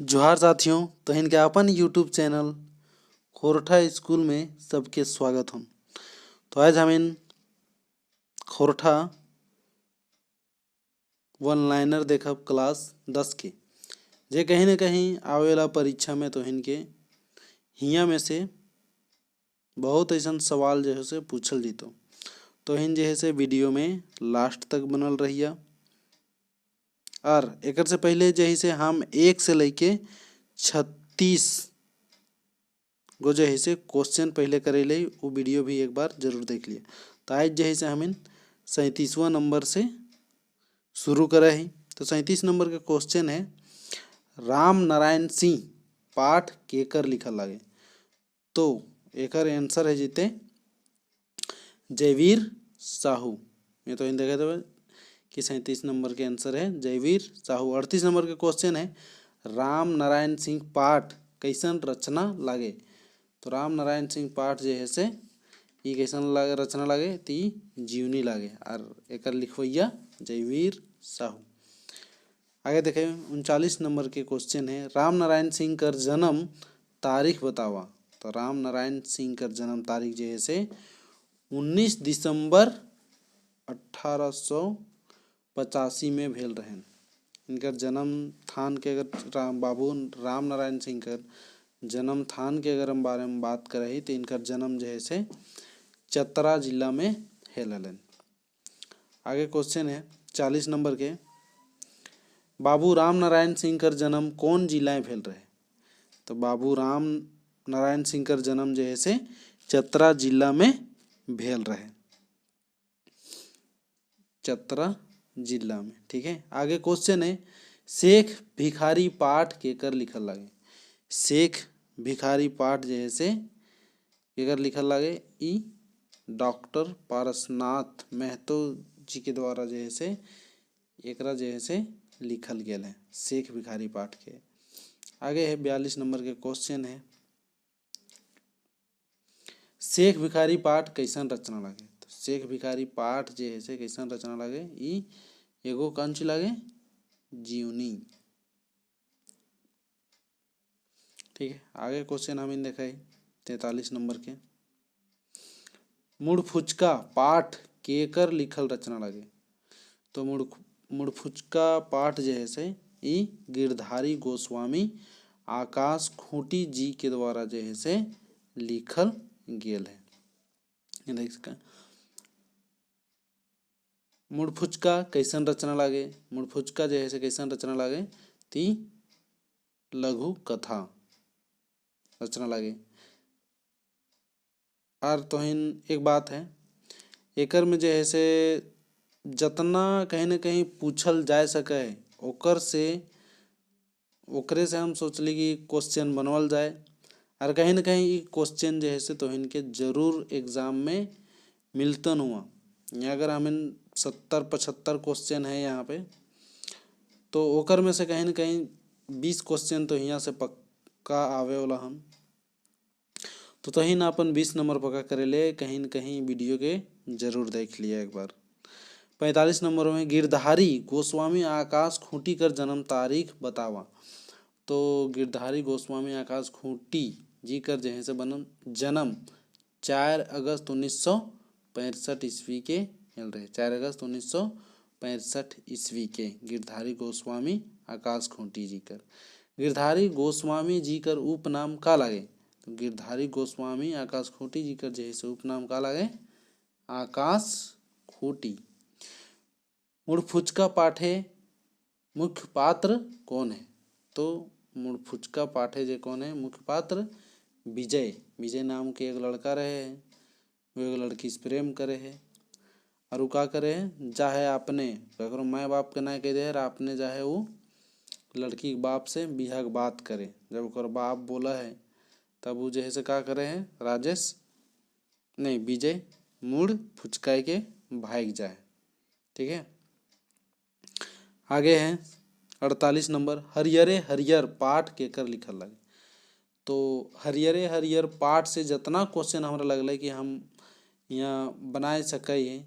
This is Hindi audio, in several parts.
जोहार साथियों, तो इनके अपन यूट्यूब चैनल खोरठा स्कूल में सबके स्वागत हम। तो आज हम इन खोरठा वन लाइनर देखब क्लास 10 के जे कहीं न कहीं आवेला परीक्षा में। तो इनके हिया में से बहुत ऐसा सवाल जो है से पूछल जीतो। तो इन जो है से वीडियो में लास्ट तक बनल रहिया। और एक से पहले जो है से हम 1 से लेके 36 गो जो है से क्वेश्चन पहले करे ले, वो वीडियो भी एक बार जरूर देख लिए। तो आज जो है से हम 37वां नंबर से शुरू करे ही। तो 37 नंबर का क्वेश्चन है, राम नारायण सिंह पाठ केकर लिखल लागे। तो एक आंसर है जीते जयवीर साहू। ये तो इन देखे थे कि 37 नंबर के आंसर है जयवीर साहू। 38 नंबर का क्वेश्चन है, राम नारायण सिंह पाठ कैसन रचना लागे। तो राम नारायण सिंह पाठ जो है से ये कैसन लागे रचना लागे, ती जीवनी लागे। और एक लिखवैया जयवीर साहू। आगे देखें 39 नंबर के क्वेश्चन है, राम नारायण सिंह कर जन्म तारीख बतावा। तो राम नारायण सिंह कर जन्म तारीख जो है से 19 दिसंबर 1885 में भेल रहन। इनकर जन्म थान के अगर बाबू राम नारायण सिंह कर जन्म थान के अगर हम बारे में बात करें तो इनका जन्म जो है से चतरा जिला में हेलन। आगे क्वेश्चन है 40 नंबर के, बाबू राम नारायण सिंह कर जन्म कौन जिला में भेल रहे। तो बाबू राम नारायण सिंह कर जन्म जो है से चतरा जिला में भेल रहे, चतरा जिला में। ठीक है। आगे क्वेश्चन है, शेख भिखारी पाठ केकर लिखल लागे। शेख भिखारी पाठ जो है से केकर लिखल लागे, ई डॉक्टर पारसनाथ महतो जी के द्वारा जो है से एकरा जो है से लिखल गेल है, शेख भिखारी पाठ के। आगे है 42 नंबर के क्वेश्चन है, शेख भिखारी पाठ कैसन रचना लागे। तो शेख भिखारी पाठ जो है से कैसन रचना लागे, ई एगो कंच लागे जीवनी। ठीक है। आगे क्वेश्चन हम देखे 43 नंबर के, मुड़ फुचका पाठ केकर लिखल रचना लागे। तो मुड़ फुचका पाठ जो है से ई गिरधारी गोस्वामी आकाश खूंटी जी के द्वारा जो है से लिखल गेल है। ये देख सका मुड़ फुचका कैसन रचना लागे। मुड़ फुचका जो है से कैसन रचना लागे, ती लघु कथा रचना लागे। और तोहिन एक बात है, एकर में जो है से जतना कहीं न कहीं पूछल जा सके ओकरे से हम सोचली कि क्वेश्चन बनवल जाए। और कहीं न कहीं क्वेश्चन जो है से तोहिन के जरूर एग्जाम में मिलतन हुआ। यहाँ अगर हमें 70-75 क्वेश्चन है यहाँ पे, तो ओकर में से कहीं न कहीं 20 क्वेश्चन तो यहाँ से पक्का आवे वाला हम। तो तहिन अपन 20 नंबर पक्का करे ले, कहीं न कहीं वीडियो के जरूर देख लिया एक बार। 45 नंबर में, गिरधारी गोस्वामी आकाश खूंटी कर जन्म तारीख बतावा। तो गिरधारी गोस्वामी आकाश खूंटी जी कर जो है से जन्म 4 अगस्त 1965 ईस्वी के हेल रहे। 4 अगस्त 1965 ईस्वी के गिरधारी गोस्वामी आकाश खूंटी जी कर। गिरधारी गोस्वामी जी कर उपनाम का लागे। तो गिरधारी गोस्वामी आकाश खूंटी जी कर जो है से उपनाम का लागे, आकाश खूंटी। मुड़ फुचका पाठे मुख्य पात्र कौन है। तो मुड़ फुचका पाठे जे कौन है मुख्य पात्र, विजय। विजय नाम के एक लड़का रहे है, वो एक लड़की से प्रेम करे है। और वो का करे है, चाहे अपने ककरो माँ बाप के ना कह दे, अपने चाहे वो लड़की के बाप से बिहार के बात करे। जब ओकर बाप बोला है तब वो जो है से का करे है, विजय मुड़ फुचकाए के भाग जाए। ठीक है। आगे है 48 नंबर, हरियरे हरियर पाठ केकर लिखल लागे। तो हरियरे हरियर पाठ से जितना क्वेश्चन हमरा लगल कि हम यहाँ बनाए सके,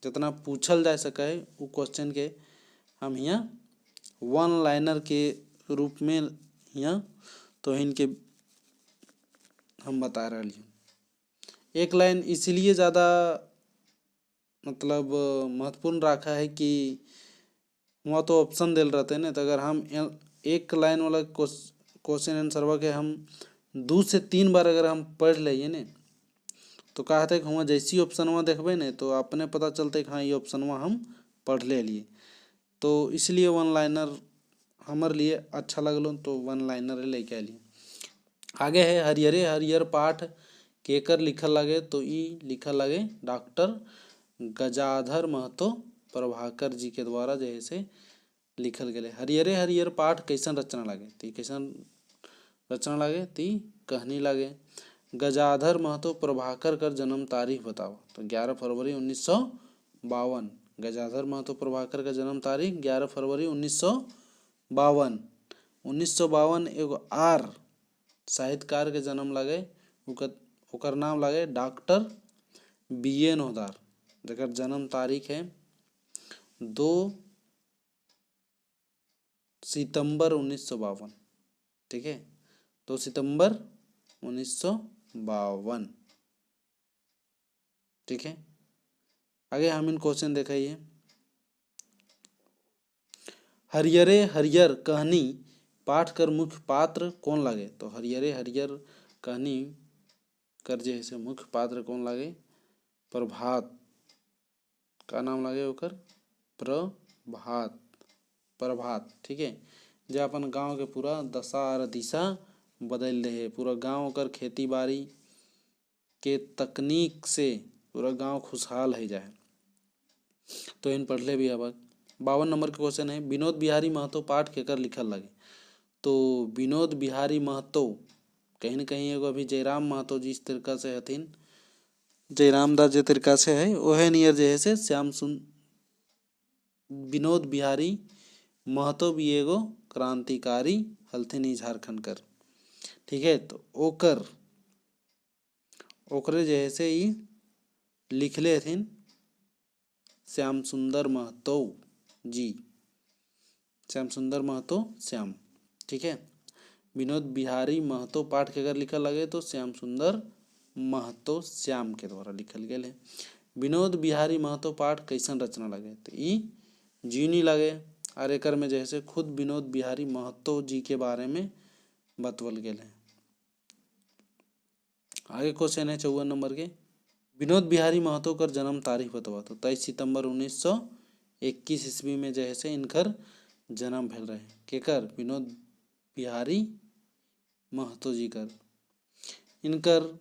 जितना पूछल जा सके वो क्वेश्चन के हम यहाँ वन लाइनर के रूप में यहाँ तो इनके हम बता रहे हैं। एक लाइन इसलिए ज़्यादा मतलब महत्वपूर्ण रखा है कि वहाँ तो ऑप्शन दिल रहते हैं ना, तो अगर हम एक लाइन वाला क्वेश्चन आंसर के हम 2 से 3 बार अगर हम पढ़ लिए ने तो कहा था कि वहाँ जैसी ऑप्शन वहाँ देखबे ने तो अपने पता चलते कि हाँ ये ऑप्शन वहाँ हम पढ़ ले लिए। तो इसलिए वन लाइनर हमारे लिए अच्छा लगलो तो वन लाइनर लेके आलिए। आगे है हरिहरे हरिहर पाठ केकर लिखल लगे, तो ई लिखल लगे डॉक्टर गजाधर महतो प्रभाकर जी के द्वारा जैसे लिखल गए। हरिहरे हरिहर पाठ कैसन रचना लगे, तो कैसन रचना लगे, ती कहनी लगे। गजाधर महतो प्रभाकर कर जन्म तारीख बताओ, तो 11 फरवरी 1952। गजाधर महतो प्रभाकर का जन्म तारीख 11 फरवरी 1952। 1952 एगो आर साहित्यकार के जन्म लगे, ओकर नाम लगे डॉक्टर BN होदार, जकर जन्म तारीख है 2 सितंबर 1952। ठीक है, 2 सितंबर 1952। ठीक है, आगे हम इन क्वेश्चन देखाइए। हरिहरे हरिहर कहानी पाठ कर मुख्य पात्र कौन लगे, तो हरिहरे हरिहर कहानी कर जैसे मुख्य पात्र कौन लगे, प्रभात का नाम लगे ओकर प्रभात। प्रभात ठीक है, जो अपन गांव के पूरा दशा और दिशा बदल रहे, पूरा गांव कर खेती बाड़ी के तकनीक से पूरा गांव खुशहाल है जाए, तो इन पढ़ ले भी। अब 52 नंबर के क्वेश्चन है विनोद बिहारी महतो पाठ केकर लिखल लगे, तो विनोद बिहारी महतो कहीं न कहीं एगो अभी जयराम महतो जिस तरीका से हथिन, जयराम दास जे तरीका से है ओहे नियर जे है से विनोद बिहारी महतो भी एगो क्रांतिकारी हलथिन ही झारखंड कर। ठीक है, तो ओकरे जे है से ही लिखले हथिन श्याम सुंदर महतो जी, श्याम सुंदर महतो श्याम। ठीक है, विनोद बिहारी महतो पाठ के अगर लिखल लगे तो श्याम सुंदर महतो श्याम के द्वारा लिखल गए है। विनोद बिहारी महतो पाठ कैसन रचना लगे, तो ई जीवनी लगे, और एकर में जैसे खुद विनोद बिहारी महतो जी के बारे में बतवल गए है। आगे क्वेश्चन है 54 नंबर के विनोद बिहारी महतो कर जन्म तारीख बतावा, तो 23 सितंबर 1921 ईस्वी में जैसे इनकर जन्म भेल रहे। केकर, विनोद बिहारी महतो जी कर। इनकर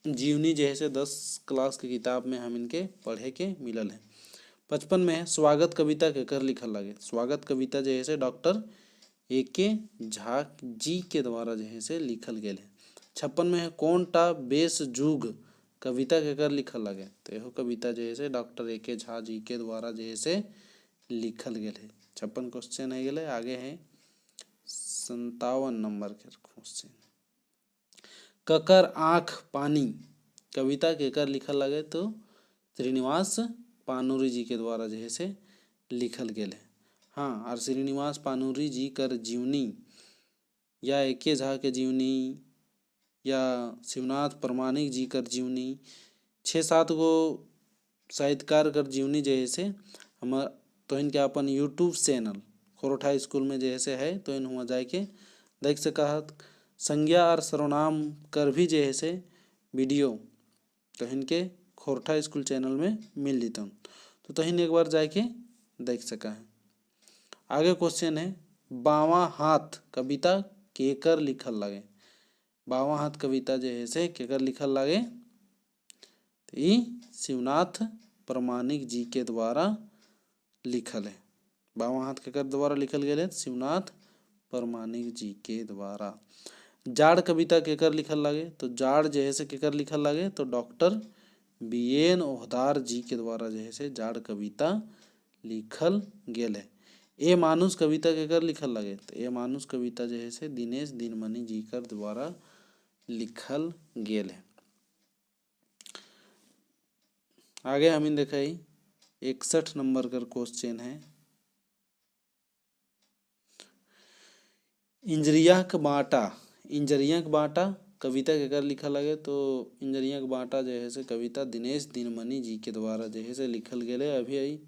जीवनी जैसे 10 क्लास की किताब में हम इनके पढ़े के मिलल है। 55 में है स्वागत कविता केकर लिखल लगे, स्वागत कविता जैसे डॉक्टर AK झा जी के द्वारा जैसे लिखल गए है। 56 में है कौन टा बेस जुग कविता केकर लिखल लगे, तो यह कविता जैसे डॉक्टर AK झा जी के द्वारा जैसे लिखल गए है। 56 क्वेश्चन है गए। आगे है 57 नंबर के क्वेश्चन ककर आँख पानी कविता केकर लिखल लगे, तो श्रीनिवास पानूरी जी के द्वारा जैसे लिखल गए है। हाँ, और श्रीनिवास पानूरी जी कर जीवनी या AK झा के जीवनी या शिवनाथ प्रमाणिक जी कर जीवनी 6-7 गो साहित्यकार कर जीवनी जैसे हम तो इनके अपन यूट्यूब चैनल खोरठा स्कूल में जैसे है, तो इन हुआ जाके देख सका है। संज्ञा और सर्वनाम कर भी जैसे वीडियो तो इनके खोरठा स्कूल चैनल में मिल जाता हूँ, तो तहिन एक बार जाके देख सका है। आगे क्वेश्चन है बावां हाथ कविता केकर लिखल लगे, बावां हाथ कविता जैसे केकर लिखल लगे, तो ये शिवनाथ प्रमाणिक जी के द्वारा लिखल है। बावां हाथ केकर द्वारा लिखल गए है, शिवनाथ प्रमाणिक जी के द्वारा। जाड़ कविता केकर लिखल लगे, तो जाड़ जैसे केकर लिखल लगे, तो डॉक्टर BN ओहदार जी के द्वारा जैसे जाड़ कविता लिखल गेल है। ए मानुष कविता केकर लिखल लगे, तो ए मानुष कविता जैसे दिनेश दिनमणि जी कर द्वारा लिखल गेल है। आगे हम देखाई 61 नंबर का क्वेश्चन है इंजरियाक बाटा, इंजरियाक बाटा कविता केकर लिखल लगे तो इंजरियाक बाटा जो है से कविता दिनेश दिनमणि जी के द्वारा जो है से लिखल गेले। अभी आई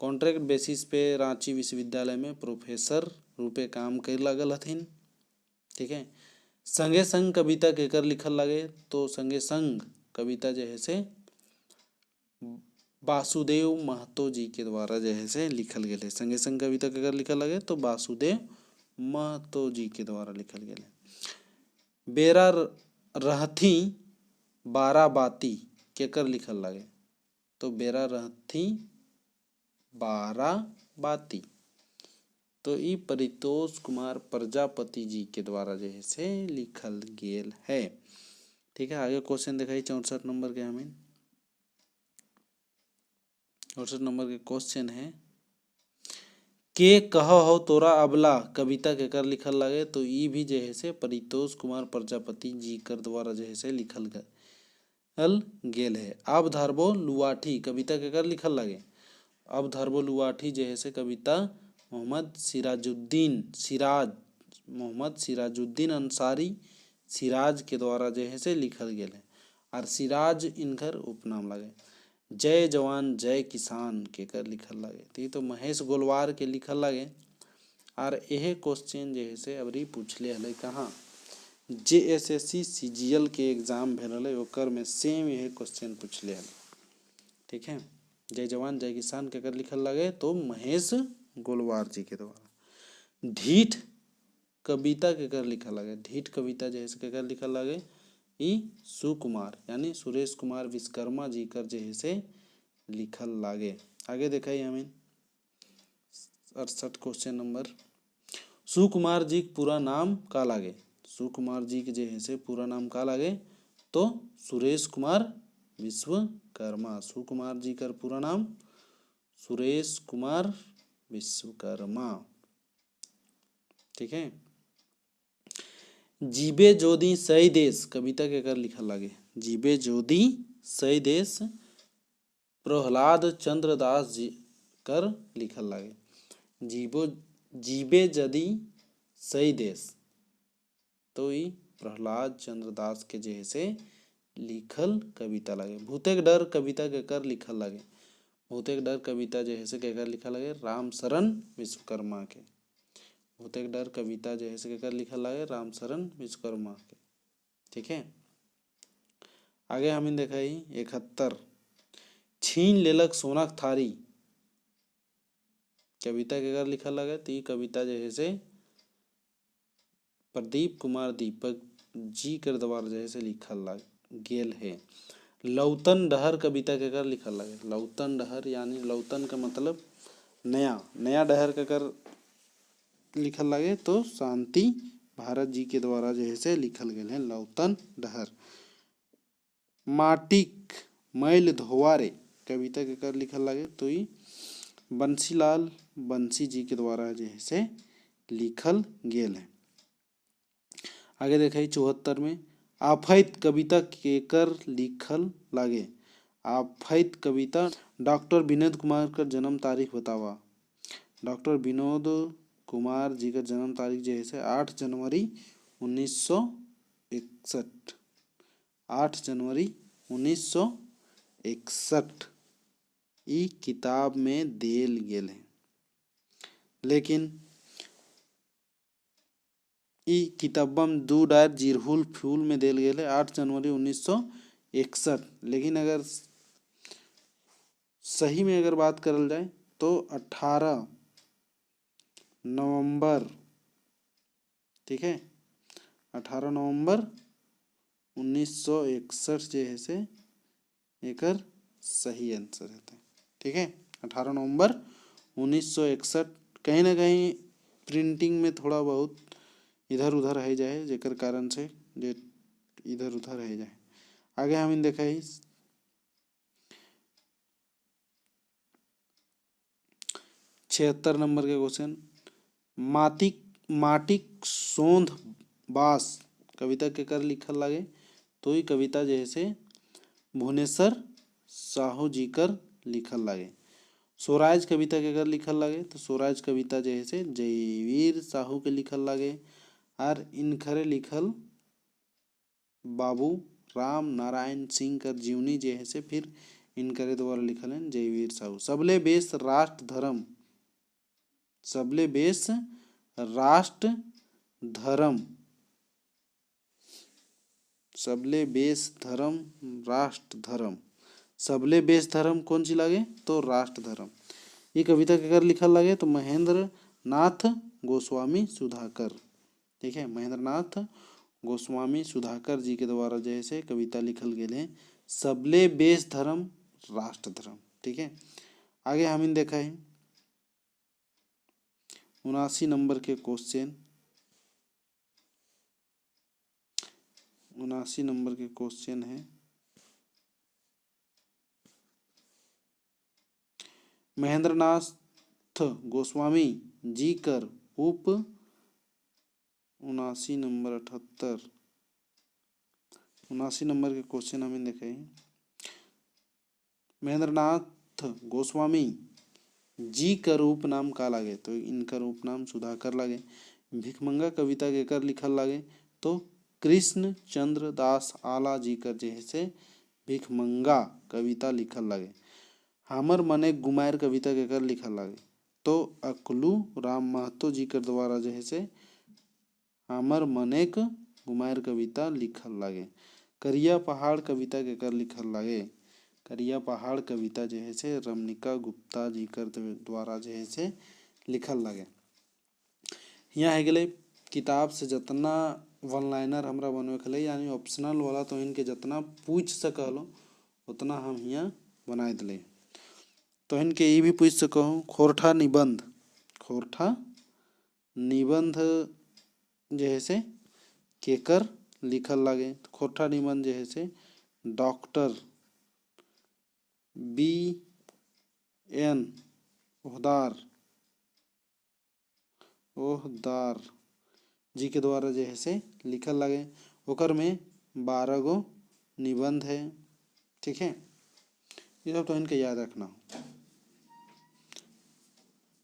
कॉन्ट्रैक्ट बेसिस पे रांची विश्वविद्यालय में प्रोफेसर रूपे काम कर लगल हथिन। ठीक है। संगे संग कविता केकर लिखल लगे तो संगे संग कविता जो है से वासुदेव महतो जी के द्वारा जो है से लिखल गेले। संगे संग कविता केकर लिखल लगे तो वासुदेव महतो जी के द्वारा लिखल गेले। बेरा रहथी बारा बाती केकर लिखल लगे तो बेरा रहथी बारा बाती तो ई परितोष कुमार प्रजापति जी के द्वारा जो है से लिखल गेल है। ठीक है। आगे क्वेश्चन दिखाई 64 नंबर के हमें 64 नंबर के क्वेश्चन है के कह हो तोरा अबला कविता केकर लिखल लगे तो ई भी जो है से परितोष कुमार प्रजापति जी कर द्वारा जो है से लिखल गेल है। अब धरबो लुआठी कविता केकर लिखल लगे अब धरबो लुआठी जो है से कविता मोहम्मद सिराजुद्दीन अंसारी सिराज के द्वारा जो है से लिखल गेल है। और सिराज इनकर उपनाम लगे। जय जवान जय किसान केकर लिखल लगे तो ये तो महेश गोलवार के लिखल लगे। और यह क्वेश्चन जो है से अबरी पूछले हले कहाँ JSSC CGL के एग्जाम भेल रहे ओकर में सेम यह क्वेश्चन पूछले हले। ठीक है। जय जवान जय किसान केकर लिखल लगे तो महेश गोलवार जी के द्वारा। ढीठ कविता केकर लिखल लगे ढीठ कविता जो है से केकर लिखल लगे ई सुकुमार यानी सुरेश कुमार विश्वकर्मा जी कर जो है से लिखल लागे। आगे देखा हमें 68 क्वेश्चन नंबर सुकुमार जी के पूरा नाम का लागे सुकुमार जी के जो है से पूरा नाम का लागे तो सुरेश कुमार विश्वकर्मा। सुकुमार जी का पूरा नाम सुरेश कुमार विश्वकर्मा। ठीक है। जीबे जोदी सही देश कविता केकर लिखल लगे जीबे जोदी सही देश प्रहलाद चंद्र दास जी कर लिखल लगे। जीबे जदी सही देश तो ई प्रहलाद चंद्र दास के जे से लिखल कविता लगे। भूतेक डर कविता केकर लिखल लगे भूतेक डर कविता जो है से केकर लिखल लगे रामशरण विश्वकर्मा के। भूतेक डर कविता जो है से केकर लिखल लगे रामशरण विश्वकर्मा के। ठीक है। आगे हमें देखा 71 छीन लेलक सोनाक थारी कविता केकर लिखल लगे तो ये कविता जो है से प्रदीप कुमार दीपक जी के द्वारा जो है से लिखल गेल है। लौतन डहर कविता केकर लिखल लगे लौतन डहर यानी लौतन का मतलब नया डहर केकर लिखल लगे तो शांति भारत जी के द्वारा जो है से लिखल गेल है लौतन डहर। माटिक मैल धोवारे कविता केकर लिखल लगे तो ये बंसीलाल बंसी जी के द्वारा जो है से लिखल गेल है। आगे देखा 74 में आफैत कविता केकर लिखल लागे आफैत कविता डॉक्टर विनोद कुमार का जन्म तारीख बतावा। डॉक्टर विनोद कुमार जी का जन्म तारीख जो है से 8 जनवरी 1961 8 जनवरी 1961 ई किताब में देल गेल है। लेकिन ई किताबम 2 डायर जिरहुल फ्यूल में देल गेल है 8 जनवरी 1961। लेकिन अगर सही में अगर बात करल जाए तो 18 नवंबर ठीक है 18 नवंबर 1961 जो है से एकर सही आंसर है। ठीक है। 18 नवंबर 1961 कहीं ना कहीं प्रिंटिंग में थोड़ा बहुत इधर उधर है जाए जेकर कारण से जे इधर उधर है जाए। आगे हम देखा 76 नंबर के क्वेश्चन माटिक सोंध बास कविता केकर लिखल लगे तो ये कविता जो है से भुवनेश्वर साहू जी कर लिखल लगे। स्वराज कविता केकर लिखल लगे तो स्वराज कविता जो है से जयवीर साहू के लिखल लगे। और इनखरे लिखल बाबू राम नारायण सिंह कर जीवनी जे है से फिर इनकरे द्वारा लिखल है जयवीर साहू। सबले बेस राष्ट्र धर्म, सबले बेस राष्ट्र धर्म, सबले बेस धर्म राष्ट्र धर्म, सबले बेस धर्म कौन सी लगे तो राष्ट्र धर्म। ये कविता केकर लिखल लगे तो महेंद्र नाथ गोस्वामी सुधाकर। ठीक है, महेंद्र नाथ गोस्वामी सुधाकर जी के द्वारा जैसे कविता लिखल गेल है सबले बेस धर्म राष्ट्र धर्म। ठीक है, आगे हम देखा है 79 नंबर के क्वेश्चन, 79 नंबर के क्वेश्चन है महेंद्र नाथ गोस्वामी जी कर उप 79 नंबर 78 79 नंबर के क्वेश्चन हमें देखे हैं महेंद्र नाथ गोस्वामी जी का रूप नाम का लागे तो इनका रूप नाम सुधाकर लागे। भिखमंगा कविता के कर लिखल लागे तो कृष्ण चंद्र दास आला जी कर जैसे भिखमंगा कविता लिखल लागे। हमर मने गुमायर कविता के कर लिखल लागे तो अकलू राम महतो जी कर द्वारा जैसे हमर मनेक गुमायर कविता लिखल लागे। करिया पहाड़ कविता के कर लिखल लागे, करिया पहाड़ कविता जो है से रमनिका गुप्ता जी कर द्वारा जो है से लिखल लागे। यहाँ है गए किताब से जितना वन लाइनर हमरा बनवे के लिए यानी ऑप्शनल वाला तो इनके जितना पूछ सकलो उतना हम यहाँ बनाए दिले। तो इनके ये भी पूछ सको खोरठा निबंध, खोरठा निबंध जो है से केकर लिखल लागे तो खोरठा निबंध जो है से डॉक्टर बी एन ओहदार जी के द्वारा जो है से लिखल लागे। ओकर में 12 गो निबंध है। ठीक है, ये सब तो इनके याद रखना।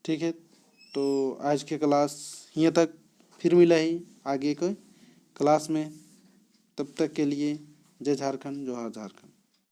ठीक है, तो आज के क्लास यहाँ तक, फिर मिला ही आगे कोई क्लास में। तब तक के लिए जय झारखंड, जोहार झारखंड।